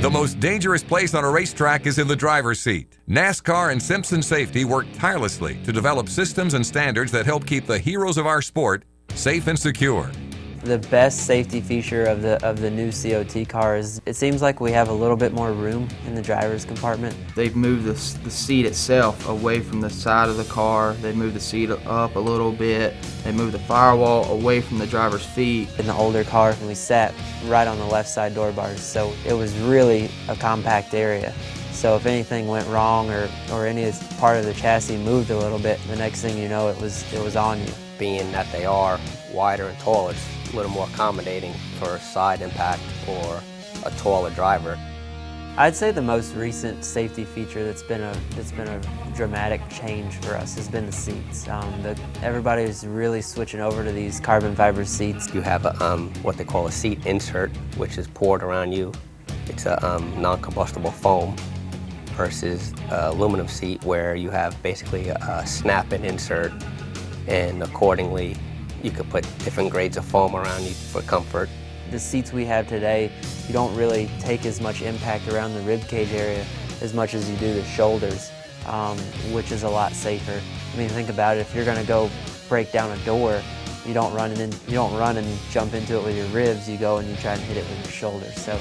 The most dangerous place on a racetrack is in the driver's seat. NASCAR and Simpson Safety work tirelessly to develop systems and standards that help keep the heroes of our sport safe and secure. The best safety feature of the new COT car is it seems like we have a little bit more room in the driver's compartment. They've moved the seat itself away from the side of the car. They've moved the seat up a little bit. They moved the firewall away from the driver's feet. In the older car, we sat right on the left side door bars, so it was really a compact area. So if anything went wrong or any part of the chassis moved a little bit, the next thing you know, it was on you. Being that they are wider and taller, it's a little more accommodating for a side impact or a taller driver. I'd say the most recent safety feature that's been a dramatic change for us has been the seats. Everybody's really switching over to these carbon fiber seats. You have what they call a seat insert, which is poured around you. It's a non-combustible foam versus aluminum seat where you have basically a snap-in insert, and accordingly you could put different grades of foam around you for comfort. The seats we have today, you don't really take as much impact around the rib cage area as much as you do the shoulders, which is a lot safer. I mean, think about it, if you're gonna go break down a door, you don't run and jump into it with your ribs, you go and you try and hit it with your shoulders. So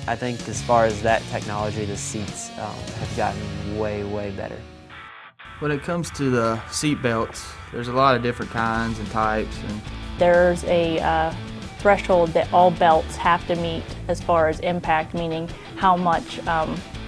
I think as far as that technology, the seats have gotten way, way better. When it comes to the seat belts, there's a lot of different kinds and types. There's a threshold that all belts have to meet as far as impact, meaning how much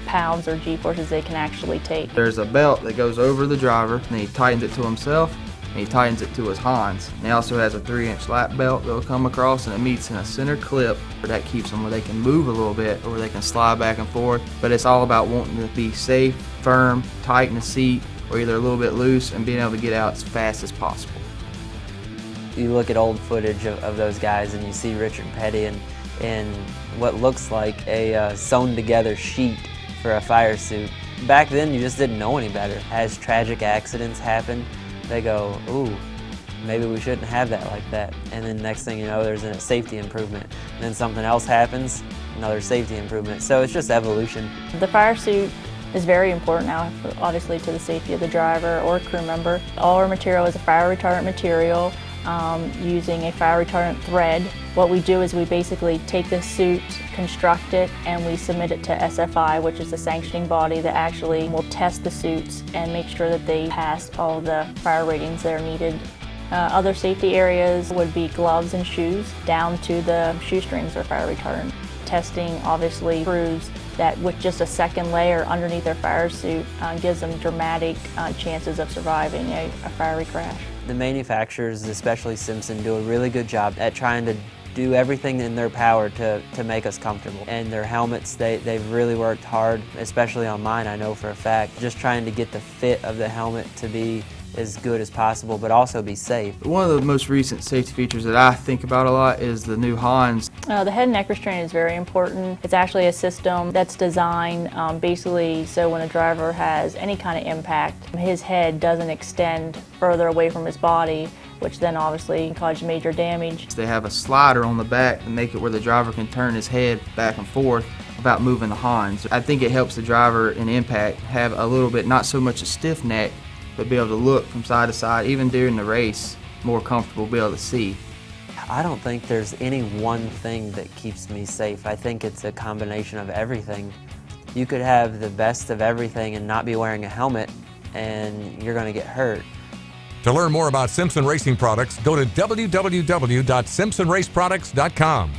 pounds or G-forces they can actually take. There's a belt that goes over the driver, and he tightens it to himself, and he tightens it to his Hans. And he also has a 3-inch lap belt that'll come across, and it meets in a center clip. That keeps them where they can move a little bit or where they can slide back and forth. But it's all about wanting to be safe, firm, tight in the seat, or either a little bit loose and being able to get out as fast as possible. You look at old footage of those guys and you see Richard Petty in what looks like a sewn together sheet for a fire suit. Back then you just didn't know any better. As tragic accidents happen, they go, ooh, maybe we shouldn't have that like that. And then next thing you know, there's a safety improvement. And then something else happens, another safety improvement. So it's just evolution. The fire suit is very important now, obviously, to the safety of the driver or crew member. All our material is a fire retardant material using a fire retardant thread. What we do is we basically take the suit, construct it, and we submit it to SFI, which is the sanctioning body that actually will test the suits and make sure that they pass all the fire ratings that are needed. Other safety areas would be gloves and shoes, down to the shoestrings are fire retardant. Testing obviously proves that with just a second layer underneath their fire suit gives them dramatic chances of surviving a fiery crash. The manufacturers, especially Simpson, do a really good job at trying to do everything in their power to make us comfortable. And their helmets, they've really worked hard, especially on mine, I know for a fact, just trying to get the fit of the helmet to be as good as possible, but also be safe. One of the most recent safety features that I think about a lot is the new Hans. The head and neck restraint is very important. It's actually a system that's designed basically so when a driver has any kind of impact, his head doesn't extend further away from his body, which then obviously can cause major damage. They have a slider on the back to make it where the driver can turn his head back and forth without moving the Hans. I think it helps the driver in impact have a little bit, not so much a stiff neck, but be able to look from side to side, even during the race, more comfortable, be able to see. I don't think there's any one thing that keeps me safe. I think it's a combination of everything. You could have the best of everything and not be wearing a helmet, and you're going to get hurt. To learn more about Simpson Racing products, go to www.simpsonraceproducts.com.